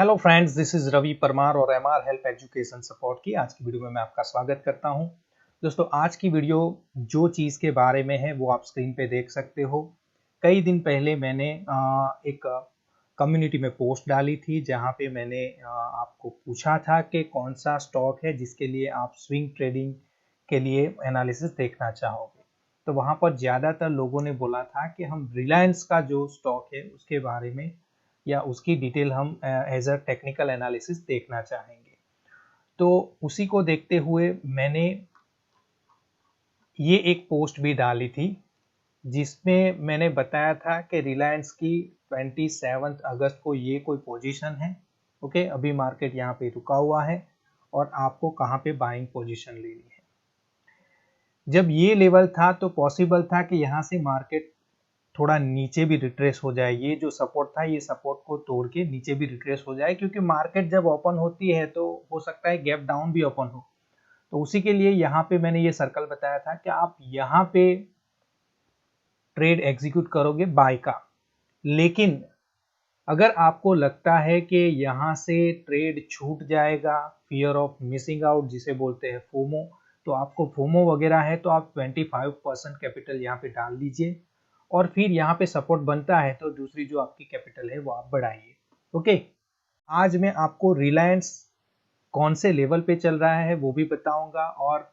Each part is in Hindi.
Hello friends, this is Ravi Parmar और एमआर हेल्प एजुकेशन सपोर्ट की आज की वीडियो में मैं आपका स्वागत करता हूं। दोस्तों, आज की वीडियो जो चीज़ के बारे में है वो आप स्क्रीन पे देख सकते हो। कई दिन पहले मैंने एक कम्युनिटी में पोस्ट डाली थी जहां पे मैंने आपको पूछा था कि कौन सा स्टॉक है जिसके लिए आप स्विंग ट्रेडिंग के लिए एनालिसिस देखना चाहोगे। तो वहां पर ज़्यादातर लोगों ने बोला था कि हम रिलायंस का जो स्टॉक है उसके बारे में या उसकी डिटेल हम एज अ टेक्निकल एनालिसिस देखना चाहेंगे। तो उसी को देखते हुए मैंने ये एक पोस्ट भी डाली थी जिसमें मैंने बताया था कि रिलायंस की 27 अगस्त को ये कोई पोजीशन है। ओके, अभी मार्केट यहाँ पे रुका हुआ है और आपको कहाँ पे बाइंग पोजीशन लेनी है। जब ये लेवल था तो पॉसिबल था कि यहाँ से मार्केट थोड़ा नीचे भी रिट्रेस हो जाए। ये जो सपोर्ट था ये सपोर्ट को तोड़ के नीचे भी रिट्रेस हो जाए, क्योंकि मार्केट जब ओपन होती है तो हो सकता है गैप डाउन भी ओपन हो। तो उसी के लिए यहाँ पे मैंने ये सर्कल बताया था कि आप यहाँ पे ट्रेड एग्जीक्यूट करोगे बाय का। लेकिन अगर आपको लगता है कि यहाँ से ट्रेड छूट जाएगा, फियर ऑफ मिसिंग आउट जिसे बोलते हैं फोमो, तो आपको फोमो वगैरह है तो आप 25% कैपिटल यहाँ पे डाल दीजिए और फिर यहाँ पे सपोर्ट बनता है तो दूसरी जो आपकी कैपिटल है वो आप बढ़ाइए। ओके, आज मैं आपको रिलायंस कौन से लेवल पे चल रहा है वो भी बताऊंगा और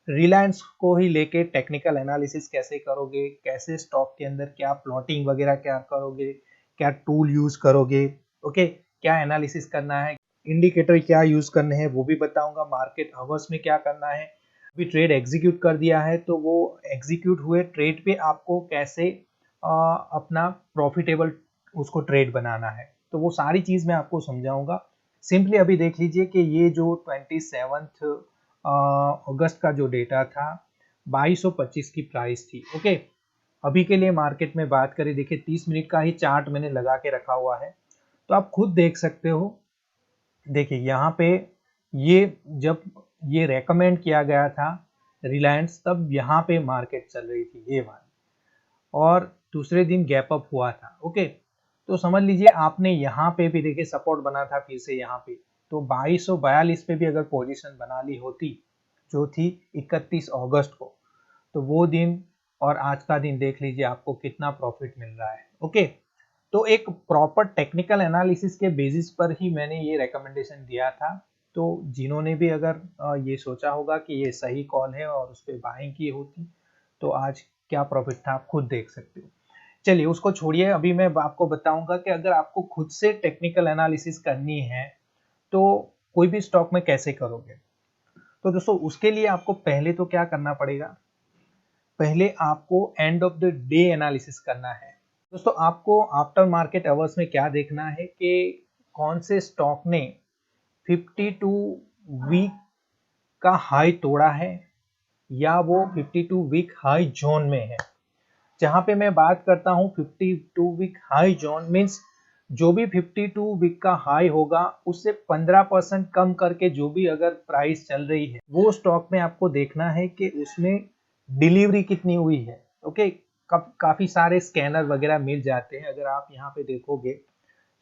रिलायंस को ही लेके टेक्निकल एनालिसिस कैसे करोगे, कैसे स्टॉक के अंदर क्या प्लॉटिंग वगैरह क्या करोगे, क्या टूल यूज करोगे, ओके, क्या एनालिसिस करना है, इंडिकेटर क्या यूज करने हैं वो भी बताऊंगा, मार्केट अवर्स में क्या करना है। अभी ट्रेड एग्जीक्यूट कर दिया है तो वो एग्जीक्यूट हुए ट्रेड पे आपको कैसे अपना प्रॉफिटेबल उसको ट्रेड बनाना है, तो वो सारी चीज मैं आपको समझाऊंगा। सिंपली अभी देख लीजिए कि ये जो 27 अगस्त का जो डेटा था 2225 की प्राइस थी। ओके, अभी के लिए मार्केट में बात करें, देखिए 30 मिनट का ही चार्ट मैंने लगा के रखा हुआ है तो आप खुद देख सकते हो। देखिए यहाँ पे ये जब ये रेकमेंड किया गया था रिलायंस, तब यहाँ पे मार्केट चल रही थी ये वाली, और दूसरे दिन गैप अप हुआ था। ओके, तो समझ लीजिए आपने यहाँ पे भी देखिए सपोर्ट बना था फिर से यहाँ पे, तो 2242 पे भी अगर पोजीशन बना ली होती जो थी 31 अगस्त को, तो वो दिन और आज का दिन देख लीजिए आपको कितना प्रॉफिट मिल रहा है। ओके, तो एक प्रॉपर टेक्निकल एनालिसिस के बेसिस पर ही मैंने ये रेकमेंडेशन दिया था। तो जिन्होंने भी अगर ये सोचा होगा कि ये सही कॉल है और उस पर बाइंग की होती तो आज क्या प्रॉफिट था आप खुद देख सकते हो। चलिए उसको छोड़िए, अभी मैं आपको बताऊंगा कि अगर आपको खुद से टेक्निकल एनालिसिस करनी है तो कोई भी स्टॉक में कैसे करोगे। तो दोस्तों उसके लिए आपको पहले तो क्या करना पड़ेगा, पहले आपको end of the day analysis करना है। दोस्तों आपको आफ्टर मार्केट आवर्स में क्या देखना है कि कौन से स्टॉक ने 52 वीक का हाई तोड़ा है या वो 52 वीक हाई जोन में है। जहां पे मैं बात करता हूं 52 वीक हाई जोन मींस जो भी 52 वीक का हाई होगा उससे 15% कम करके जो भी अगर प्राइस चल रही है वो स्टॉक में आपको देखना है कि उसमें डिलीवरी कितनी हुई है। ओके, काफी सारे स्कैनर वगैरह मिल जाते हैं। अगर आप यहाँ पे देखोगे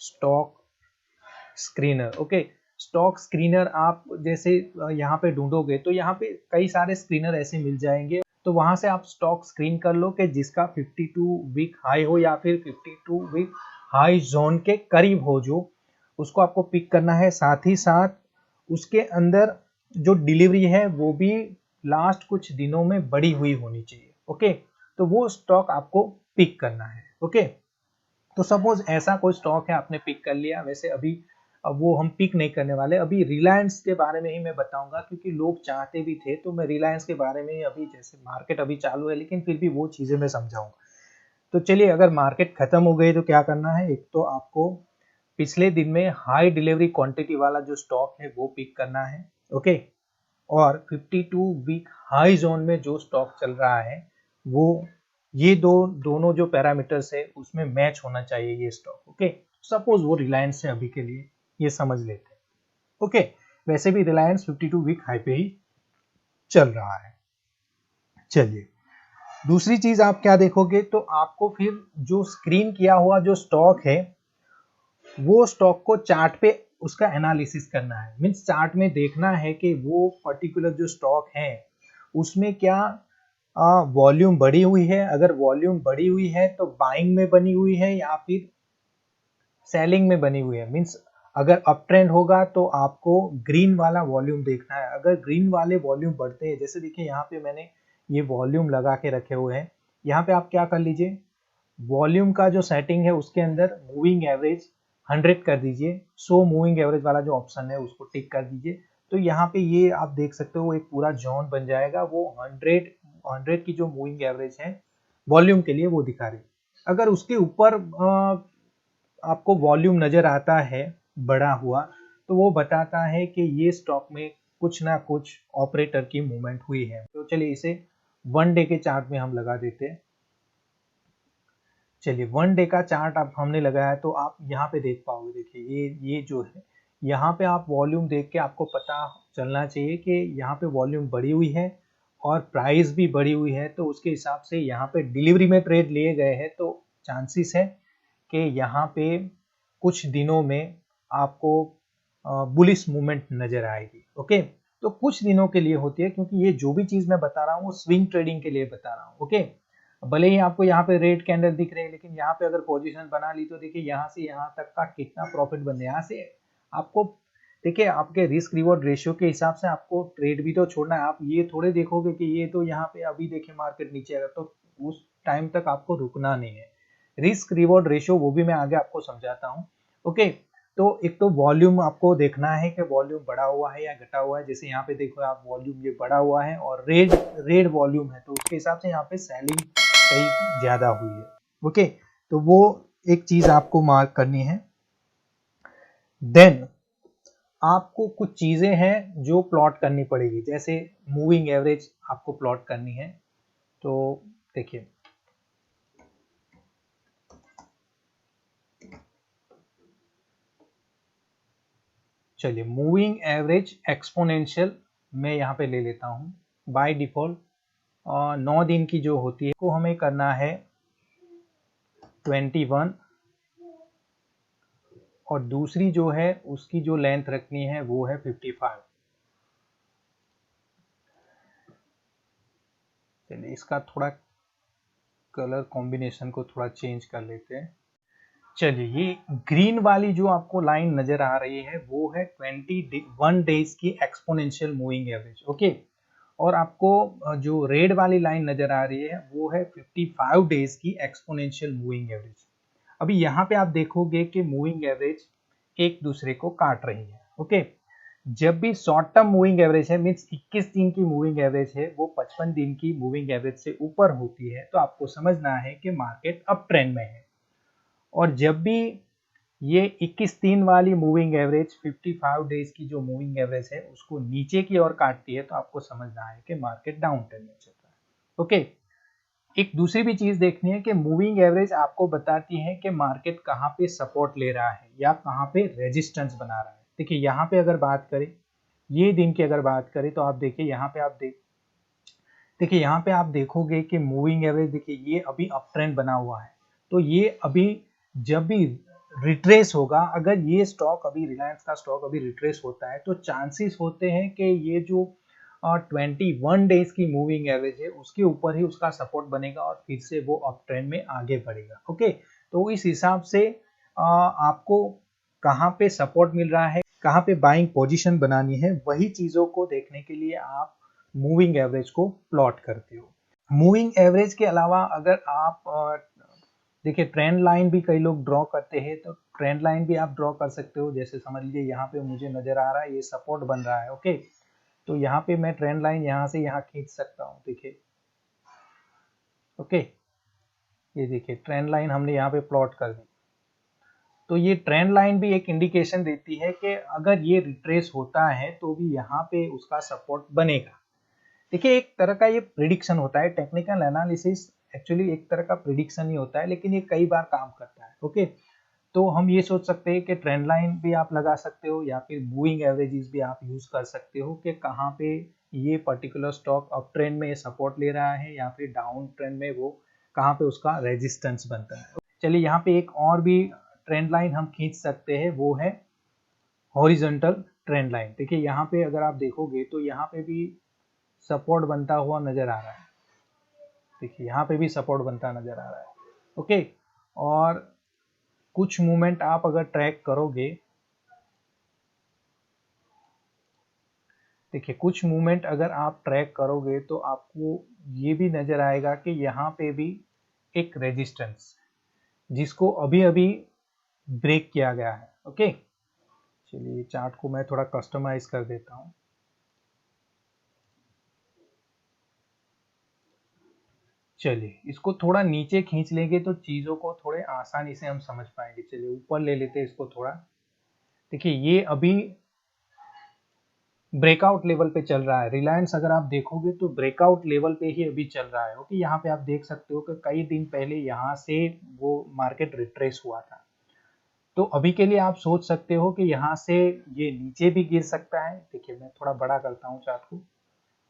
stock screener, okay, stock screener आप जैसे यहाँ पे ढूंढोगे तो यहाँ पे कई सारे स्क्रीनर ऐसे मिल जाएंगे, तो वहां से आप स्टॉक स्क्रीन कर लो कि जिसका 52 वीक हाई हो या फिर 52 वीक हाई जोन के करीब हो, जो उसको आपको पिक करना है। साथ ही साथ उसके अंदर जो डिलीवरी है वो भी लास्ट कुछ दिनों में बड़ी हुई होनी चाहिए। ओके, तो वो स्टॉक आपको पिक करना है। ओके, तो सपोज ऐसा कोई स्टॉक है आपने पिक कर लिया, वैसे अभी अब वो हम पिक नहीं करने वाले, अभी रिलायंस के बारे में ही मैं बताऊंगा क्योंकि लोग चाहते भी थे, तो मैं रिलायंस के बारे में ही अभी, जैसे मार्केट अभी चालू है लेकिन फिर भी वो चीजें मैं समझाऊंगा। तो चलिए, अगर मार्केट खत्म हो गई तो क्या करना है, एक तो आपको पिछले दिन में हाई डिलीवरी क्वांटिटी वाला जो स्टॉक है वो पिक करना है। ओके, और 52 वीक हाई जोन में जो स्टॉक चल रहा है वो, ये दोनों जो पैरामीटर्स है उसमें मैच होना चाहिए ये स्टॉक। ओके, सपोज वो रिलायंस है अभी के लिए, ये समझ लेते हैं। ओके, वैसे भी रिलायंस 52 वीक हाई पे ही चल रहा है। चलिए, दूसरी चीज आप क्या देखोगे, तो आपको फिर जो स्क्रीन किया हुआ जो स्टॉक है वो स्टॉक को चार्ट पे उसका एनालिसिस करना है, मीन्स चार्ट में देखना है कि वो पर्टिकुलर जो स्टॉक है उसमें क्या वॉल्यूम बढ़ी हुई है। अगर वॉल्यूम बढ़ी हुई है तो बाइंग में बनी हुई है या फिर सेलिंग में बनी हुई है। मीन्स अगर अप ट्रेंड होगा तो आपको ग्रीन वाला वॉल्यूम देखना है। अगर ग्रीन वाले वॉल्यूम बढ़ते हैं, जैसे देखिए यहाँ पे मैंने ये वॉल्यूम लगा के रखे हुए हैं, यहाँ पे आप क्या कर लीजिए, वॉल्यूम का जो सेटिंग है उसके अंदर मूविंग एवरेज 100 कर दीजिए। सो मूविंग एवरेज वाला जो ऑप्शन है उसको टिक कर दीजिए। तो यहाँ पे ये आप देख सकते हो एक पूरा जोन बन जाएगा, वो 100 की जो मूविंग एवरेज है वॉल्यूम के लिए वो दिखा रही। अगर उसके ऊपर आपको वॉल्यूम नजर आता है बढ़ा हुआ, तो वो बताता है कि ये स्टॉक में कुछ ना कुछ ऑपरेटर की मूवमेंट हुई है। तो चलिए इसे 1 डे के चार्ट में हम लगा देते हैं। चलिए 1 डे का चार्ट आप हमने लगाया तो आप यहाँ पे देख पाओगे। देखिए ये जो है यहाँ पे आप वॉल्यूम देख के आपको पता चलना चाहिए कि यहाँ पे वॉल्यूम बढ़ी हुई है और प्राइस भी बढ़ी हुई है। तो उसके हिसाब से यहाँ पे डिलीवरी में ट्रेड लिए गए हैं तो चांसेस है कि यहाँ पे कुछ दिनों में आपको बुलिश मूवमेंट नजर आएगी। ओके, तो कुछ दिनों के लिए होती है, क्योंकि ये जो भी चीज मैं बता रहा हूँ वो स्विंग ट्रेडिंग के लिए बता रहा हूँ। ओके, भले ही आपको यहाँ पे रेड कैंडल दिख रहे हैं, लेकिन यहाँ पे अगर पोजीशन बना ली तो देखिए यहाँ से यहाँ तक का कितना प्रॉफिट बन रहा है। यहाँ से आपको देखिए आपके रिस्क रिवॉर्ड रेशियो के हिसाब से आपको ट्रेड भी तो छोड़ना है। आप ये थोड़े देखोगे कि ये तो यहाँ पे अभी देखिए मार्केट नीचे आएगा तो उस टाइम तक आपको रुकना नहीं है। रिस्क रिवॉर्ड रेशियो वो भी मैं आगे आपको समझाता हूँ। ओके, तो एक तो वॉल्यूम आपको देखना है कि वॉल्यूम बढ़ा हुआ है या घटा हुआ है। जैसे यहाँ पे देखो आप वॉल्यूम ये बढ़ा हुआ है और रेड वॉल्यूम है, तो उसके हिसाब से यहाँ पे सेलिंग कहीं ज्यादा हुई है। ओके, तो वो एक चीज आपको मार्क करनी है। देन आपको कुछ चीजें हैं जो प्लॉट करनी पड़ेगी, जैसे मूविंग एवरेज आपको प्लॉट करनी है। तो देखिए चलिए मूविंग एवरेज एक्सपोनेंशियल मैं यहाँ पे ले लेता हूँ बाय डिफॉल्ट। 9 दिन की जो होती है को हमें करना है 21 और दूसरी जो है उसकी जो लेंथ रखनी है वो है 55। चलिए इसका थोड़ा कलर कॉम्बिनेशन को थोड़ा चेंज कर लेते हैं। चलिए ये ग्रीन वाली जो आपको लाइन नजर आ रही है वो है 21 डेज की एक्सपोनेंशियल मूविंग एवरेज। ओके, और आपको जो रेड वाली लाइन नजर आ रही है वो है 55 डेज की एक्सपोनेंशियल मूविंग एवरेज। अभी यहाँ पे आप देखोगे कि मूविंग एवरेज एक दूसरे को काट रही है। ओके, जब भी शॉर्ट टर्म मूविंग एवरेज है, मीन्स 21 दिन की मूविंग एवरेज है, वो 55 दिन की मूविंग एवरेज से ऊपर होती है तो आपको समझना है कि मार्केट अप ट्रेंड में है। और जब भी ये 21 दिन वाली मूविंग एवरेज 55 डेज की जो मूविंग एवरेज है उसको नीचे की ओर काटती है तो आपको समझना है कि मार्केट डाउन ट्रेंड में चल रहा है। ओके, एक दूसरी भी चीज देखनी है कि मूविंग एवरेज आपको बताती है कि मार्केट कहाँ पे सपोर्ट ले रहा है या कहाँ पे रेजिस्टेंस बना रहा है। देखिए यहाँ पे अगर बात करें, ये दिन की अगर बात करें तो आप देखिए यहाँ पे देखिए यहाँ पे आप देखोगे कि मूविंग एवरेज देखिए ये अभी अप ट्रेंड बना हुआ है। तो ये अभी जब भी रिट्रेस होगा, अगर ये स्टॉक अभी रिलायंस का स्टॉक अभी रिट्रेस होता है तो चांसेस होते हैं कि ये जो 21 डेज की मूविंग एवरेज है उसके ऊपर ही उसका सपोर्ट बनेगा और फिर से वो अप ट्रेंड में आगे बढ़ेगा। ओके, तो इस हिसाब से आपको कहाँ पे सपोर्ट मिल रहा है, कहाँ पे बाइंग पोजीशन बनानी है, वही चीजों को देखने के लिए आप मूविंग एवरेज को प्लॉट करते हो। मूविंग एवरेज के अलावा अगर आप देखिए ट्रेंड लाइन भी कई लोग ड्रॉ करते हैं, तो ट्रेंड लाइन भी आप ड्रॉ कर सकते हो। जैसे समझ लीजिए यहाँ पे मुझे नजर आ रहा है ये सपोर्ट बन रहा है। ओके, तो यहाँ पे मैं ट्रेंड लाइन यहाँ से यहाँ खींच सकता हूँ। देखिए ओके, ये देखिए ट्रेंड लाइन हमने यहाँ पे प्लॉट कर दी। तो ये ट्रेंड लाइन भी एक इंडिकेशन देती है कि अगर ये रिट्रेस होता है तो भी यहाँ पे उसका सपोर्ट बनेगा। देखिए एक तरह का ये प्रिडिक्शन होता है, टेक्निकल एनालिसिस एक्चुअली एक तरह का प्रिडिक्शन ही होता है, लेकिन ये कई बार काम करता है। ओके, तो हम ये सोच सकते हैं कि ट्रेंड लाइन भी आप लगा सकते हो या फिर मूविंग एवरेजेस भी आप यूज कर सकते हो कि कहाँ पे ये पर्टिकुलर स्टॉक अप ट्रेंड में सपोर्ट ले रहा है या फिर डाउन ट्रेंड में वो कहाँ पे उसका रेजिस्टेंस बनता है। चलिए यहाँ पे एक और भी ट्रेंड लाइन हम खींच सकते हैं, वो है हॉरिजॉन्टल ट्रेंड लाइन। देखिए यहाँ पे अगर आप देखोगे तो यहाँ पे भी सपोर्ट बनता हुआ नजर आ रहा है। देखिए यहाँ पे भी सपोर्ट बनता नजर आ रहा है। ओके, और कुछ मूवमेंट आप अगर ट्रैक करोगे, देखिए कुछ मूवमेंट अगर आप ट्रैक करोगे तो आपको ये भी नजर आएगा कि यहाँ पे भी एक रेजिस्टेंस जिसको अभी अभी ब्रेक किया गया है। ओके, चलिए चार्ट को मैं थोड़ा कस्टमाइज कर देता हूँ। चलिए इसको थोड़ा नीचे खींच लेंगे तो चीजों को थोड़े आसानी से हम समझ पाएंगे। चलिए ऊपर ले लेते हैं इसको थोड़ा। देखिए ये अभी ब्रेकआउट लेवल पे चल रहा है। रिलायंस अगर आप देखोगे तो ब्रेकआउट लेवल पे ही अभी चल रहा है। ओके, यहाँ पे आप देख सकते हो कि कई दिन पहले यहाँ से वो मार्केट रिट्रेस हुआ था। तो अभी के लिए आप सोच सकते हो कि यहाँ से ये नीचे भी गिर सकता है। देखिए मैं थोड़ा बड़ा करता हूँ चार्ट को।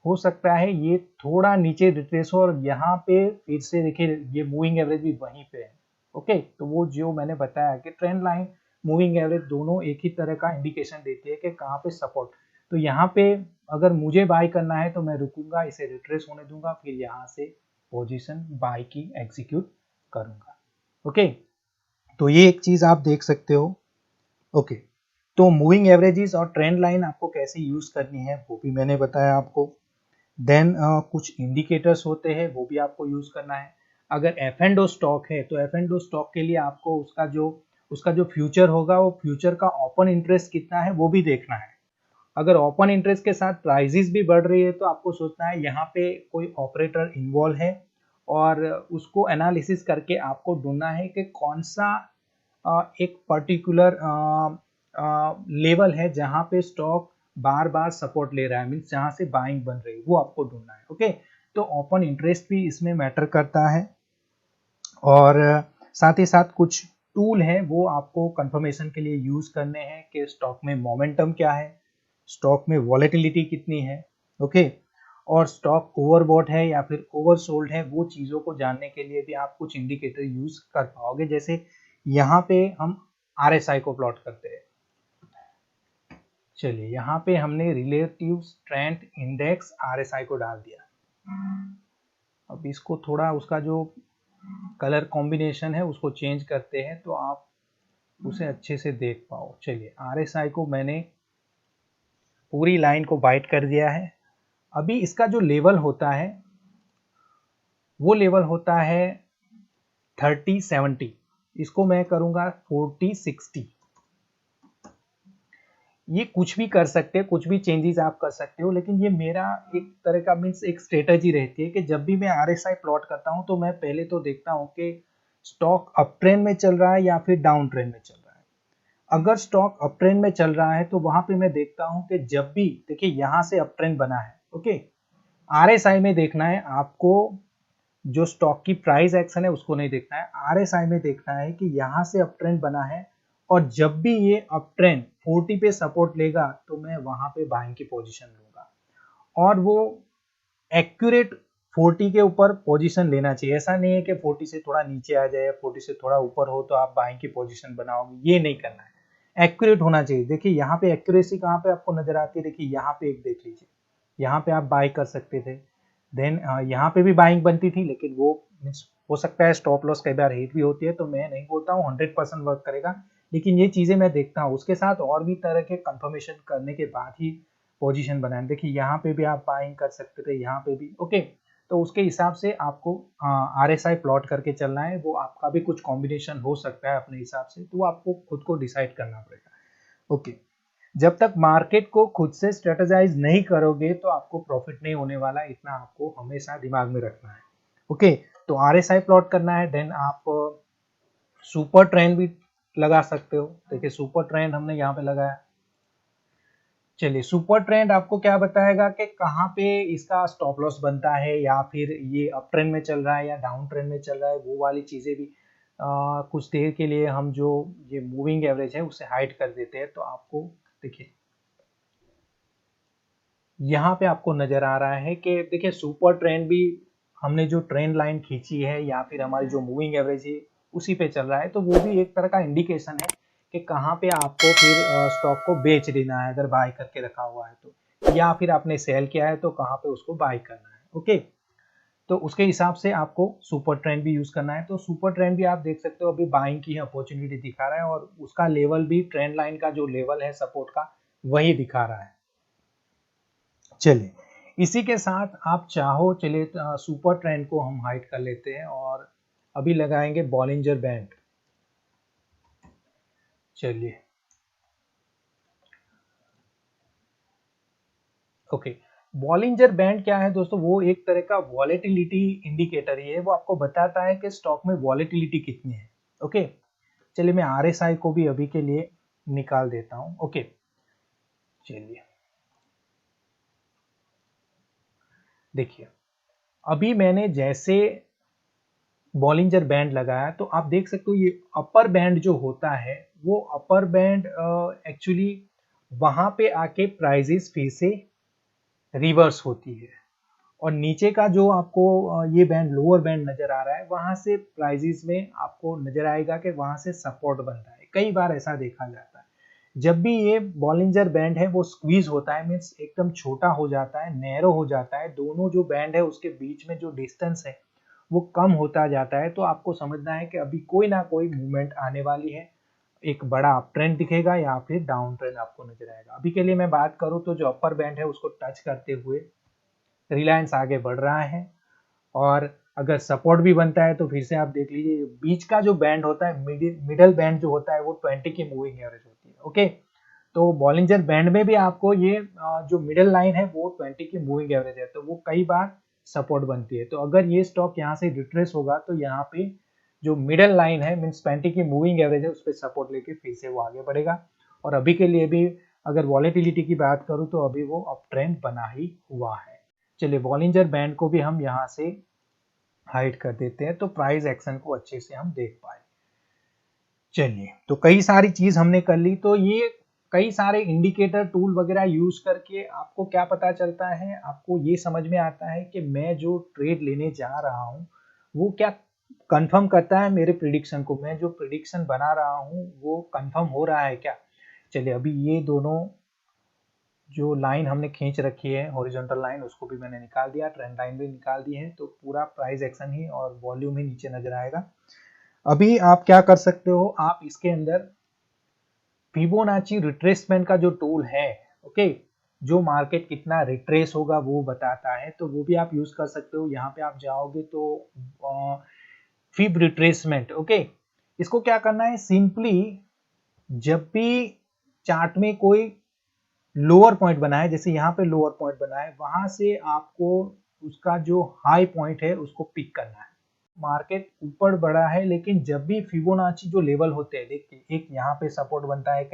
हो सकता है ये थोड़ा नीचे रिट्रेस हो और यहाँ पे फिर से देखिए ये मूविंग एवरेज भी वहीं पे है। ओके, तो वो जो मैंने बताया कि ट्रेंड लाइन मूविंग एवरेज दोनों एक ही तरह का इंडिकेशन देती है कि कहाँ पे सपोर्ट। तो यहाँ पे अगर मुझे बाय करना है तो मैं रुकूंगा, इसे रिट्रेस होने दूंगा, फिर यहाँ से पोजीशन बाय की एग्जीक्यूट करूंगा। ओके, तो ये एक चीज आप देख सकते हो। ओके, तो मूविंग एवरेजेस और ट्रेंड लाइन आपको कैसे यूज करनी है वो भी मैंने बताया आपको। देन कुछ इंडिकेटर्स होते हैं वो भी आपको यूज करना है। अगर एफ एंड ओ स्टॉक है तो एफ एंड ओ स्टॉक के लिए आपको उसका जो फ्यूचर होगा वो फ्यूचर का ओपन इंटरेस्ट कितना है वो भी देखना है। अगर ओपन इंटरेस्ट के साथ प्राइजेस भी बढ़ रही है तो आपको सोचना है यहाँ पे कोई ऑपरेटर इन्वॉल्व है और उसको एनालिसिस करके आपको ढूंढना है कि कौन सा एक पर्टिकुलर लेवल है जहां पे स्टॉक बार बार सपोर्ट ले रहा है, मीन्स जहां से बाइंग बन रही है, वो आपको ढूंढना है। ओके, तो ओपन इंटरेस्ट भी इसमें मैटर करता है और साथ ही साथ कुछ टूल है वो आपको कंफर्मेशन के लिए यूज करने हैं कि स्टॉक में मोमेंटम क्या है, स्टॉक में वॉलेटिलिटी कितनी है। ओके, और स्टॉक ओवरबॉट है या फिर ओवरसोल्ड है, वो चीज़ों को जानने के लिए भी आप कुछ इंडिकेटर यूज कर पाओगे। जैसे यहाँ पे हम RSI को प्लॉट करते हैं। चलिए यहाँ पे हमने रिलेटिव स्ट्रेंथ इंडेक्स RSI को डाल दिया। अब इसको थोड़ा उसका जो कलर कॉम्बिनेशन है उसको चेंज करते हैं तो आप उसे अच्छे से देख पाओ। चलिए RSI को मैंने पूरी लाइन को बाइट कर दिया है। अभी इसका जो लेवल होता है वो लेवल होता है 30-70, इसको मैं करूंगा 40-60। ये कुछ भी कर सकते हैं, कुछ भी चेंजेस आप कर सकते हो, लेकिन ये मेरा एक तरह का मीन्स एक स्ट्रेटजी रहती है कि जब भी मैं RSI प्लॉट करता हूं तो मैं पहले तो देखता हूं कि स्टॉक अप ट्रेंड में चल रहा है या फिर डाउन ट्रेंड में चल रहा है। अगर स्टॉक अप ट्रेंड में चल रहा है तो वहां पे मैं देखता हूं कि जब भी देखिए यहां से अप ट्रेंड बना है। ओके, RSI में देखना है आपको जो स्टॉक की प्राइस एक्शन है उसको नहीं देखना है, RSI में देखना है कि यहाँ से अप ट्रेंड बना है और जब भी ये अप ट्रेंड 40 पे सपोर्ट लेगा तो मैं वहां पे बाइंग की पोजीशन लूंगा और वो एक्यूरेट 40 के ऊपर पोजीशन लेना चाहिए। ऐसा नहीं है कि 40 से थोड़ा नीचे आ जाए, 40 से थोड़ा ऊपर हो तो आप बाइंग की पोजीशन बनाओगे, ये नहीं करना है। एक्यूरेट होना चाहिए। देखिए यहाँ पे एक्यूरेसी कहाँ पे आपको नजर आती है, देखिए यहाँ पे एक देख लीजिए, यहाँ पे आप बाई कर सकते थे। देन यहाँ पे भी बाइंग बनती थी लेकिन वो मीन्स हो सकता है स्टॉप लॉस कई बार हिट भी होती है, तो मैं नहीं बोलता हूँ 100% वर्क करेगा, लेकिन ये चीजें मैं देखता हूँ। उसके साथ और भी तरह के कंफर्मेशन करने के बाद ही पोजीशन बनाएं। देखिए यहाँ पे भी आप बाइंग कर सकते थे, यहाँ पे भी। ओके, तो उसके हिसाब से आपको RSI प्लॉट करके चलना है। वो आपका भी कुछ कॉम्बिनेशन हो सकता है अपने हिसाब से, तो वो आपको खुद को डिसाइड करना पड़ेगा। ओके, जब तक मार्केट को खुद से स्ट्रेटेजाइज नहीं करोगे तो आपको प्रॉफिट नहीं होने वाला, इतना आपको हमेशा दिमाग में रखना है। ओके, तो RSI प्लॉट करना है। देन आप सुपर ट्रेंड भी लगा सकते हो। देखिए सुपर ट्रेंड हमने यहाँ पे लगाया। चलिए सुपर ट्रेंड आपको क्या बताएगा कि कहाँ पे इसका स्टॉप लॉस बनता है या फिर ये अप ट्रेंड में चल रहा है या डाउन ट्रेंड में चल रहा है, वो वाली चीजें भी कुछ देर के लिए हम जो ये मूविंग एवरेज है उसे हाइड कर देते हैं। तो आपको देखिए यहाँ पे आपको नजर आ रहा है कि देखिए सुपर ट्रेंड भी हमने जो ट्रेंड लाइन खींची है या फिर हमारी जो मूविंग एवरेज है उसी पे चल रहा है, तो वो भी एक तरह का इंडिकेशन है कि कहाँ पे आपको फिर स्टॉक को बेच देना है अगर बाय करके रखा हुआ है तो, या फिर आपने सेल किया है तो कहाँ पे उसको बाय करना है। ओके, तो उसके हिसाब से आपको सुपर ट्रेंड भी यूज करना है। तो सुपर ट्रेंड भी आप देख सकते हो अभी बाइंग की अपॉर्चुनिटी दिखा रहा है और उसका लेवल भी ट्रेंड लाइन का जो लेवल है सपोर्ट का वही दिखा रहा है। चलिए इसी के साथ आप चाहो चलिए सुपर ट्रेंड को हम हाइड कर लेते हैं और अभी लगाएंगे बॉलिंजर बैंड। चलिए ओके, बॉलिंजर बैंड क्या है दोस्तों, वो एक तरह का वॉलेटिलिटी इंडिकेटर ही है, वो आपको बताता है कि स्टॉक में वॉलेटिलिटी कितनी है। ओके, चलिए मैं आरएसआई को भी अभी के लिए निकाल देता हूं। ओके चलिए देखिए, अभी मैंने जैसे बॉलिंजर बैंड लगाया तो आप देख सकते हो ये अपर बैंड जो होता है वो अपर बैंड एक्चुअली वहां पे आके प्राइजेस फिर से रिवर्स होती है और नीचे का जो आपको ये बैंड लोअर बैंड नजर आ रहा है वहां से प्राइजेस में आपको नजर आएगा कि वहां से सपोर्ट बन रहा है। कई बार ऐसा देखा जाता है जब भी ये बॉलिंजर बैंड है वो स्क्वीज होता है, मीन्स एकदम छोटा हो जाता है, नैरो हो जाता है, दोनों जो बैंड है उसके बीच में जो डिस्टेंस है वो कम होता जाता है, तो आपको समझना है कि अभी कोई ना कोई मूवमेंट आने वाली है, एक बड़ा अप ट्रेंड दिखेगा या फिर डाउन ट्रेंड आपको नजर आएगा। अभी के लिए मैं बात करूं तो जो अपर बैंड है उसको टच करते हुए रिलायंस आगे बढ़ रहा है और अगर सपोर्ट भी बनता है तो फिर से आप देख लीजिए बीच का जो बैंड होता है मिडल बैंड जो होता है वो 20 की मूविंग एवरेज होती है। ओके, तो बॉलिंजर बैंड में भी आपको ये जो मिडल लाइन है वो 20 की मूविंग एवरेज है, तो वो कई बार सपोर्ट बनती है। तो अगर ये स्टॉक यहाँ से रिट्रेस होगा तो यहाँ पे जो मिडल लाइन है मीन्स 20 की मूविंग एवरेज है उस पर सपोर्ट लेके फिर से वो आगे बढ़ेगा। और अभी के लिए भी अगर वॉलेटिलिटी की बात करूँ तो अभी वो अप ट्रेंड बना ही हुआ है। चलिए बॉलिंजर बैंड को भी हम यहाँ से हाइड कर देते हैं तो प्राइस एक्शन को अच्छे से हम देख पाए। चलिए तो कई सारी चीज हमने कर ली, तो ये कई सारे इंडिकेटर टूल वगैरह यूज करके आपको क्या पता चलता है, आपको ये समझ में आता है कि मैं जो ट्रेड लेने जा रहा हूँ वो क्या कंफर्म करता है मेरे प्रिडिक्शन को, मैं जो प्रिडिक्शन बना रहा हूँ वो कंफर्म हो रहा है क्या। चलिए अभी ये दोनों जो लाइन हमने खींच रखी है हॉरिजॉन्टल लाइन उसको भी मैंने निकाल दिया, ट्रेंड लाइन भी निकाल दी है, तो पूरा प्राइस एक्शन ही और वॉल्यूम ही नीचे नजर आएगा। अभी आप क्या कर सकते हो, आप इसके अंदर फिबोनाची रिट्रेसमेंट का जो टूल है, ओके, जो मार्केट कितना रिट्रेस होगा वो बताता है, तो वो भी आप यूज कर सकते हो। यहाँ पे आप जाओगे तो फिब रिट्रेसमेंट, ओके, इसको क्या करना है, सिंपली जब भी चार्ट में कोई लोअर पॉइंट बना है, जैसे यहाँ पे लोअर पॉइंट बना है, वहां से आपको उसका जो हाई पॉइंट है उसको पिक करना है। मार्केट ऊपर बढ़ा है लेकिन जब भी फिबोनाची जो लेवल होते हैं, देखिए एक यहाँ पे सपोर्ट बनता है,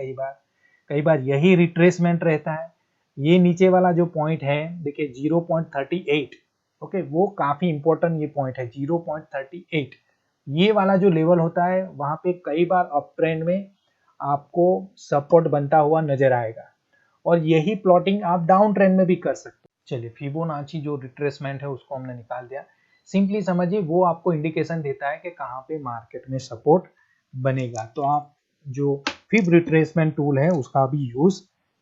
कई बार यही रिट्रेसमेंट रहता है। ये नीचे वाला जो पॉइंट है देखिए 0.38, ओके, वो काफी इंपॉर्टेंट ये पॉइंट है 0.38। ये वाला जो लेवल होता है वहां पे कई बार अप ट्रेंड में आपको सपोर्ट बनता हुआ नजर आएगा और यही प्लॉटिंग आप डाउन ट्रेंड में भी कर सकते हो। चलिए फिबोनाची जो रिट्रेसमेंट है उसको हमने निकाल दिया, सिंपली समझिए वो आपको इंडिकेशन देता है कि कहाँ पे मार्केट में सपोर्ट बनेगा, तो आप जो फिब रिट्रेसमेंट टूल है उसका भी यूज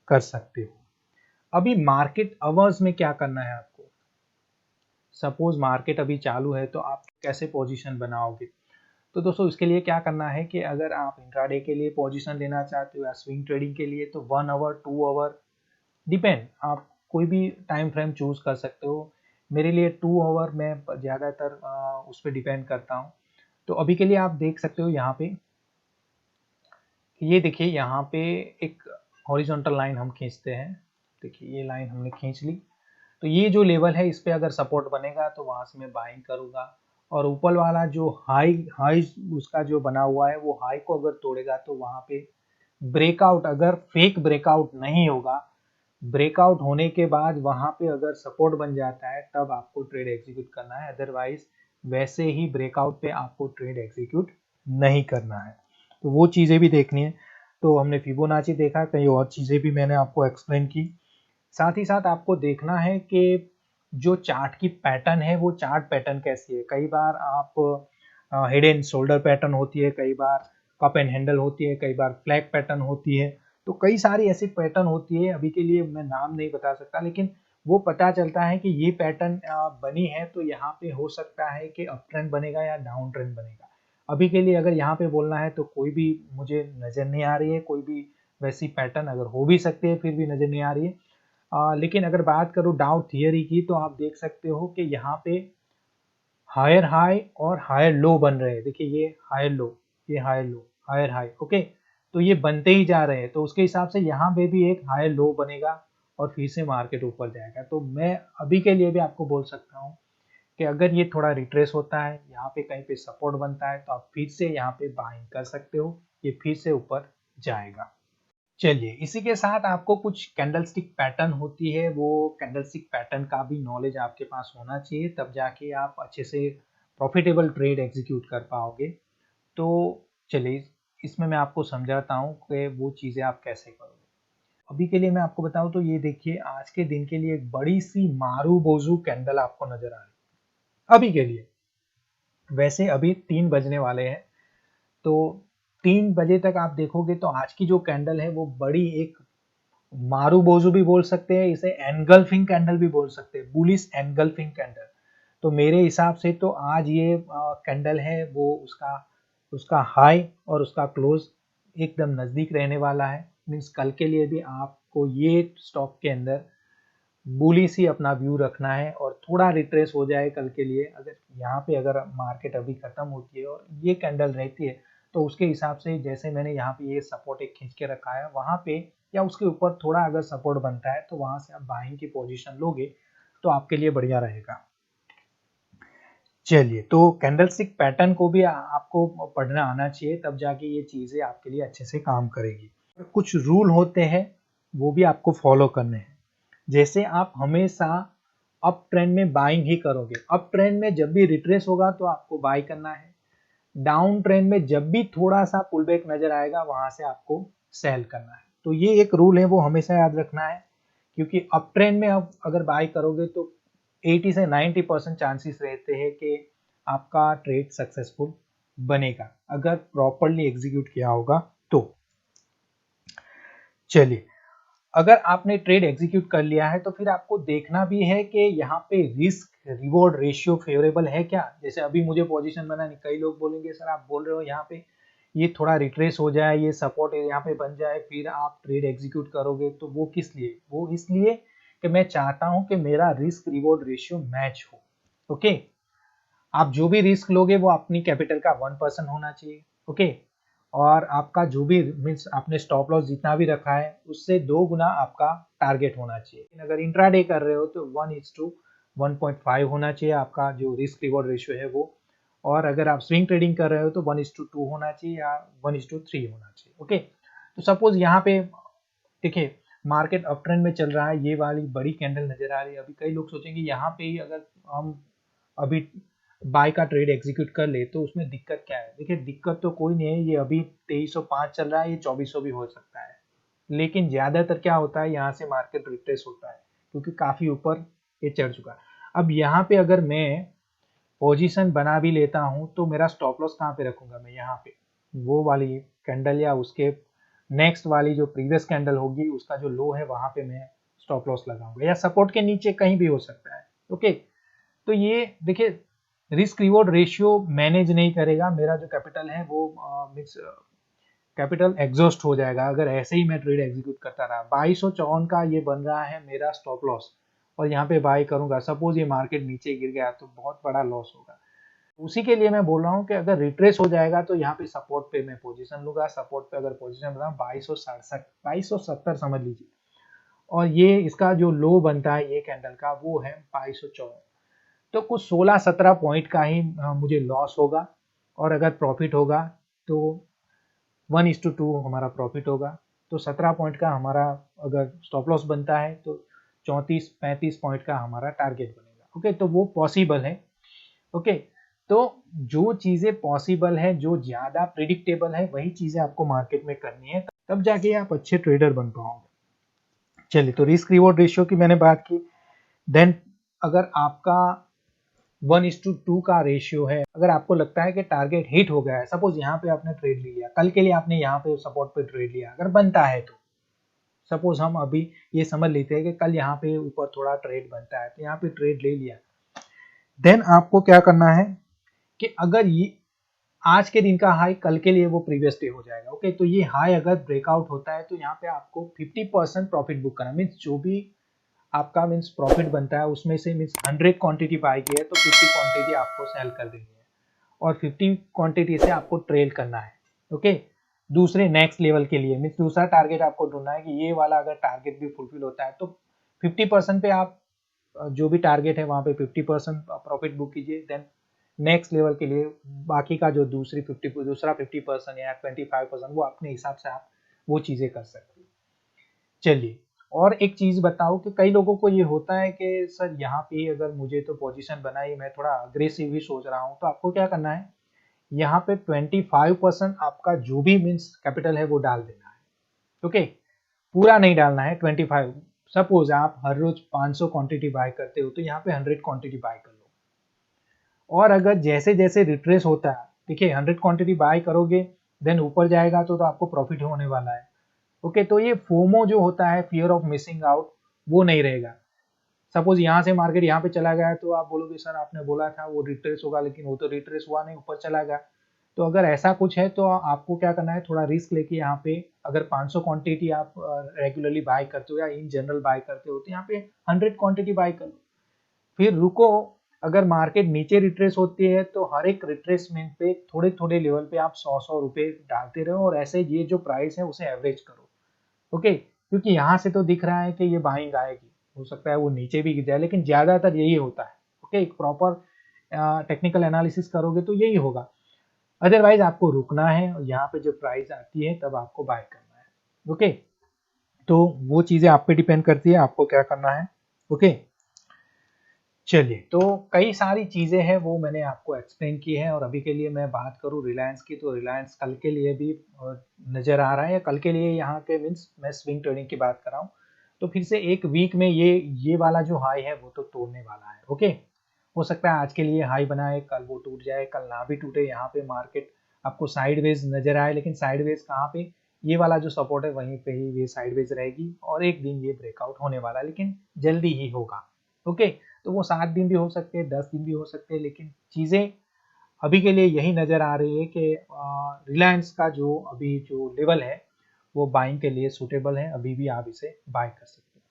कर सकते हो। अभी मार्केट अवर्स में क्या करना है आपको, सपोज मार्केट अभी चालू है तो आप कैसे पोजीशन बनाओगे। तो दोस्तों इसके लिए क्या करना है कि अगर आप इंट्राडे के लिए पोजीशन लेना चाहते हो या स्विंग ट्रेडिंग के लिए तो 1 आवर 2 आवर डिपेंड, आप कोई भी टाइम फ्रेम चूज कर सकते हो। मेरे लिए 2 आवर मैं ज़्यादातर उस पर डिपेंड करता हूँ। तो अभी के लिए आप देख सकते हो यहाँ पे, ये देखिए यहाँ पे एक हॉरिजॉन्टल लाइन हम खींचते हैं, देखिए ये लाइन हमने खींच ली, तो ये जो लेवल है इस पे अगर सपोर्ट बनेगा तो वहां से मैं बाइंग करूंगा और ऊपर वाला जो हाई हाई उसका जो बना हुआ है वो हाई को अगर तोड़ेगा तो वहां पे ब्रेकआउट, अगर फेक ब्रेकआउट नहीं होगा, ब्रेकआउट होने के बाद वहां पे अगर सपोर्ट बन जाता है तब आपको ट्रेड एग्जीक्यूट करना है, अदरवाइज वैसे ही ब्रेकआउट पे आपको ट्रेड एग्जीक्यूट नहीं करना है। तो वो चीजें भी देखनी है। तो हमने फिबोनाची देखा, कई और चीजें भी मैंने आपको एक्सप्लेन की, साथ ही साथ आपको देखना है कि जो चार्ट की पैटर्न है वो चार्ट पैटर्न कैसी है। कई बार आप हेड एंड शोल्डर पैटर्न होती है, कई बार कप एंड हैंडल होती है, कई बार फ्लैग पैटर्न होती है, तो कई सारी ऐसी पैटर्न होती है। अभी के लिए मैं नाम नहीं बता सकता, लेकिन वो पता चलता है कि ये पैटर्न बनी है तो यहाँ पे हो सकता है कि अप ट्रेंड बनेगा या डाउन ट्रेंड बनेगा। अभी के लिए अगर यहाँ पे बोलना है तो कोई भी मुझे नज़र नहीं आ रही है, कोई भी वैसी पैटर्न अगर हो भी सकती है फिर भी नज़र नहीं आ रही है। लेकिन अगर बात करूँ डाउ थियरी की तो आप देख सकते हो कि यहाँ पे हायर हाई और हायर लो बन रहे हैं। देखिए ये हायर लो, ये higher low, higher high, okay, तो ये बनते ही जा रहे हैं। तो उसके हिसाब से यहाँ पे भी एक हायर लो बनेगा और फिर से मार्केट ऊपर जाएगा। तो मैं अभी के लिए भी आपको बोल सकता हूँ कि अगर ये थोड़ा रिट्रेस होता है, यहाँ पे कहीं पे सपोर्ट बनता है, तो आप फिर से यहाँ पे बाइंग कर सकते हो, ये फिर से ऊपर जाएगा। चलिए, इसी के साथ आपको कुछ कैंडलस्टिक पैटर्न होती है, वो कैंडलस्टिक पैटर्न का भी नॉलेज आपके पास होना चाहिए, तब जाके आप अच्छे से प्रॉफिटेबल ट्रेड एग्जीक्यूट कर पाओगे। तो चलिए, इसमें मैं आपको समझाता हूँ कि वो चीज़ें आप कैसे करोगे। अभी के लिए मैं आपको बताऊँ तो ये देखिए, आज के दिन के लिए एक बड़ी सी मारूबोजू कैंडल आपको नजर आ रही है अभी के लिए। वैसे अभी 3 बजने वाले हैं, तो 3 बजे तक आप देखोगे तो आज की जो कैंडल है वो बड़ी एक मारूबोजू भी बोल सकते हैं, इसे एनगल्फिंग कैंडल भी बोल सकते हैं, बुलिश एनगल्फिंग कैंडल। तो मेरे हिसाब से तो आज ये कैंडल है वो उसका उसका हाई और उसका क्लोज एकदम नज़दीक रहने वाला है। मीन्स कल के लिए भी आपको ये स्टॉक के अंदर बुलिश ही अपना व्यू रखना है, और थोड़ा रिट्रेस हो जाए कल के लिए, अगर यहाँ पे अगर मार्केट अभी खत्म होती है और ये कैंडल रहती है तो उसके हिसाब से जैसे मैंने यहाँ पे ये सपोर्ट एक खींच के रखा है, वहाँ पे या उसके ऊपर थोड़ा अगर सपोर्ट बनता है तो वहां से आप बाइंग की पोजीशन लोगे तो आपके लिए बढ़िया रहेगा। चलिए, तो कैंडलस्टिक पैटर्न को भी आपको पढ़ना आना चाहिए, तब जाके ये चीजें आपके लिए अच्छे से काम करेगी। कुछ रूल होते हैं वो भी आपको फॉलो करने हैं। जैसे आप हमेशा अप ट्रेंड में बाइंग ही करोगे, अप ट्रेंड में जब भी रिट्रेस होगा तो आपको बाय करना है, डाउन ट्रेंड में जब भी थोड़ा सा पुल बैक नजर आएगा वहां से आपको सेल करना है। तो ये एक रूल है, वो हमेशा याद रखना है, क्योंकि अप ट्रेंड में आप अगर बाय करोगे तो 80 से 90% चांसेस रहते हैं कि आपका ट्रेड सक्सेसफुल बनेगा अगर प्रॉपरली एग्जीक्यूट किया होगा तो। चलिए, अगर आपने ट्रेड एग्जीक्यूट कर लिया है तो फिर आपको देखना भी है कि यहाँ पे रिस्क रिवॉर्ड रेशियो फेवरेबल है क्या। जैसे अभी मुझे पोजीशन बनानी, कई लोग बोलेंगे सर आप बोल रहे हो यहाँ पे ये थोड़ा रिट्रेस हो जाए, ये सपोर्ट यहाँ पे बन जाए, फिर आप ट्रेड एग्जीक्यूट करोगे, तो वो किस लिए? वो इसलिए कि मैं चाहता हूं कि मेरा रिस्क रिवॉर्ड रेशियो मैच हो। ओके, आप जो भी रिस्क लोगे वो अपनी कैपिटल का 1% होना चाहिए। ओके, और आपका जो भी मीन्स आपने स्टॉप लॉस जितना भी रखा है उससे 2 गुना आपका टारगेट होना चाहिए। अगर इंट्राडे कर रहे हो तो 1:1.5 होना चाहिए आपका जो रिस्क रिवॉर्ड रेशियो है वो, और अगर आप स्विंग ट्रेडिंग कर रहे हो तो 1:2 होना चाहिए या 1:3 होना चाहिए। ओके, तो सपोज यहाँ पे देखिए मार्केट अप ट्रेंड में चल रहा है, ये वाली बड़ी कैंडल नजर आ रही है। अभी कई लोग सोचेंगे यहाँ पे ही अगर हम अभी बाय का ट्रेड एग्जीक्यूट कर ले तो उसमें दिक्कत क्या है? देखिए दिक्कत तो कोई नहीं है, ये अभी 2305 चल रहा है, ये 2400 भी हो सकता है, लेकिन ज्यादातर क्या होता है यहाँ से मार्केट रिट्रेस होता है क्योंकि काफी ऊपर ये चढ़ चुका है। अब यहाँ पे अगर मैं पोजीशन बना भी लेता हूँ तो मेरा स्टॉप लॉस कहाँ पे रखूंगा? मैं यहाँ पे वो वाली कैंडल या उसके नेक्स्ट वाली जो प्रीवियस कैंडल होगी उसका जो लो है वहां पे मैं स्टॉप लॉस लगाऊंगा, या सपोर्ट के नीचे कहीं भी हो सकता है। ओके, तो ये देखिए रिस्क रिवॉर्ड रेशियो मैनेज नहीं करेगा, मेरा जो कैपिटल है वो मीन्स कैपिटल एग्जॉस्ट हो जाएगा अगर ऐसे ही मैं ट्रेड एग्जीक्यूट करता रहा। 2254 का ये बन रहा है मेरा स्टॉप लॉस, और यहाँ पे बाय करूंगा, सपोज ये मार्केट नीचे गिर गया तो बहुत बड़ा लॉस होगा। उसी के लिए मैं बोल रहा हूँ कि अगर रिट्रेस हो जाएगा तो यहाँ पे सपोर्ट पे मैं पोजीशन लूंगा। सपोर्ट पे अगर पोजीशन बना 2267 2270 समझ लीजिए, और ये इसका जो लो बनता है ये कैंडल का वो है 2254, तो कुछ 16-17 पॉइंट का ही मुझे लॉस होगा, और अगर प्रॉफिट होगा तो 1:2 हमारा प्रॉफिट होगा। तो 17 पॉइंट का हमारा अगर स्टॉप लॉस बनता है तो 34-35 पॉइंट का हमारा टारगेट बनेगा। ओके, तो वो पॉसिबल है। ओके, तो जो चीजें पॉसिबल है, जो ज्यादा प्रिडिक्टेबल है, वही चीजें आपको मार्केट में करनी है, तब जाके आप अच्छे ट्रेडर बन पाओगे। चलिए, तो रिस्क रिवॉर्ड रेशियो की मैंने बात की। देन अगर आपका 1:2 का रेशियो है। अगर आपको लगता है कि टारगेट हिट हो गया है, सपोज यहाँ पे आपने ट्रेड ले लिया, कल के लिए आपने यहाँ पे सपोर्ट पे ट्रेड लिया, अगर बनता है तो सपोज हम अभी ये समझ लेते हैं कि कल यहाँ पे ऊपर थोड़ा ट्रेड बनता है, तो यहाँ पे ट्रेड ले लिया, देन आपको क्या करना है कि अगर ये आज के दिन का हाई कल के लिए वो प्रीवियस डे हो जाएगा। ओके, तो ये हाई अगर ब्रेकआउट होता है तो यहाँ पे आपको 50% प्रॉफिट बुक करना, मीन्स जो भी आपका मीन्स प्रॉफिट बनता है उसमें से मीन्स 100 क्वांटिटी बाई की है तो 50 क्वांटिटी आपको सेल कर देनी है और 50 क्वांटिटी से आपको ट्रेल करना है। ओके, दूसरे नेक्स्ट लेवल के लिए मीन्स दूसरा टारगेट आपको ढूंढना है कि ये वाला अगर टारगेट भी फुलफिल होता है तो 50% पे आप जो भी टारगेट है वहां पे 50% प्रॉफिट बुक कीजिए। देन नेक्स्ट लेवल के लिए बाकी का जो दूसरा 50% या 25% वो अपने हिसाब से आप वो चीजें कर सकते हैं। चलिए, और एक चीज बताओ कि कई लोगों को ये होता है कि सर यहाँ पे अगर मुझे तो पोजीशन बनाई, मैं थोड़ा अग्रेसिव ही सोच रहा हूँ, तो आपको क्या करना है, यहाँ पे 25% आपका जो भी मीन्स कैपिटल है वो डाल देना है। ओके, पूरा नहीं डालना है 25। सपोज आप हर रोज 500 क्वांटिटी बाय करते हो तो यहाँ पे 100 क्वांटिटी बाय कर लो, और अगर जैसे जैसे रिट्रेस होता है, देखिए 100 क्वांटिटी बाय करोगे देन ऊपर जाएगा तो आपको प्रॉफिट होने वाला है। ओके, तो ये फोमो जो होता है, फियर ऑफ मिसिंग आउट, वो नहीं रहेगा। सपोज यहाँ से मार्केट यहाँ पे चला गया तो आप बोलोगे सर आपने बोला था वो रिट्रेस होगा, लेकिन वो तो रिट्रेस हुआ नहीं, ऊपर चला गया। तो अगर ऐसा कुछ है तो आपको क्या करना है, थोड़ा रिस्क लेके यहाँ पे अगर 500 क्वांटिटी आप रेगुलरली बाय करते हो या इन जनरल बाय करते हो तो यहाँ पे 100 क्वांटिटी बाय कर लो, फिर रुको। अगर मार्केट नीचे रिट्रेस होती है तो हर एक रिट्रेसमेंट पे थोड़े थोड़े लेवल पे आप 100 रुपए डालते रहो और ऐसे ये जो प्राइस है उसे एवरेज करो। ओके, क्योंकि यहाँ से तो दिख रहा है कि ये बाइंग आएगी, हो सकता है वो नीचे भी गिर जाए, लेकिन ज्यादातर यही होता है। ओके, एक प्रॉपर टेक्निकल एनालिसिस करोगे तो यही होगा। अदरवाइज आपको रुकना है और यहाँ पे जब प्राइस आती है तब आपको बाय करना है। ओके, तो वो चीजें आप पे डिपेंड करती है आपको क्या करना है। ओके, चलिए, तो कई सारी चीजें हैं वो मैंने आपको एक्सप्लेन की है। और अभी के लिए मैं बात करूं रिलायंस की, तो रिलायंस कल के लिए भी नजर आ रहा है, या कल के लिए यहाँ के मीन्स मैं स्विंग ट्रेडिंग की बात कर रहा हूँ, तो फिर से एक वीक में ये वाला जो हाई है वो तो तोड़ने वाला है। ओके, हो सकता है आज के लिए हाई बनाए, कल वो टूट जाए, कल ना भी टूटे, यहाँ पे मार्केट आपको साइडवेज नजर आए, लेकिन साइडवेज कहाँ पे, ये वाला जो सपोर्ट है वहीं पे ही ये साइडवेज रहेगी और एक दिन ये ब्रेकआउट होने वाला है, लेकिन जल्दी ही होगा। ओके, तो वो 7 दिन भी हो सकते हैं, 10 दिन भी हो सकते हैं, लेकिन चीजें अभी के लिए यही नजर आ रही है कि रिलायंस का जो अभी जो लेवल है वो बाइंग के लिए सूटेबल है, अभी भी आप इसे बाय कर सकते हैं।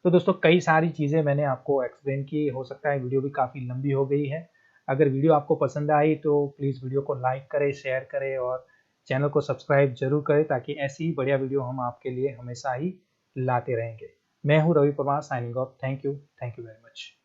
तो दोस्तों, कई सारी चीजें मैंने आपको एक्सप्लेन की, हो सकता है वीडियो भी काफी लंबी हो गई है। अगर वीडियो आपको पसंद आई तो प्लीज वीडियो को लाइक करें, शेयर करें और चैनल को सब्सक्राइब जरूर करें, ताकि ऐसी ही बढ़िया वीडियो हम आपके लिए हमेशा ही लाते रहेंगे। मैं हूं Ravi Parmar, signing off. Thank you very much.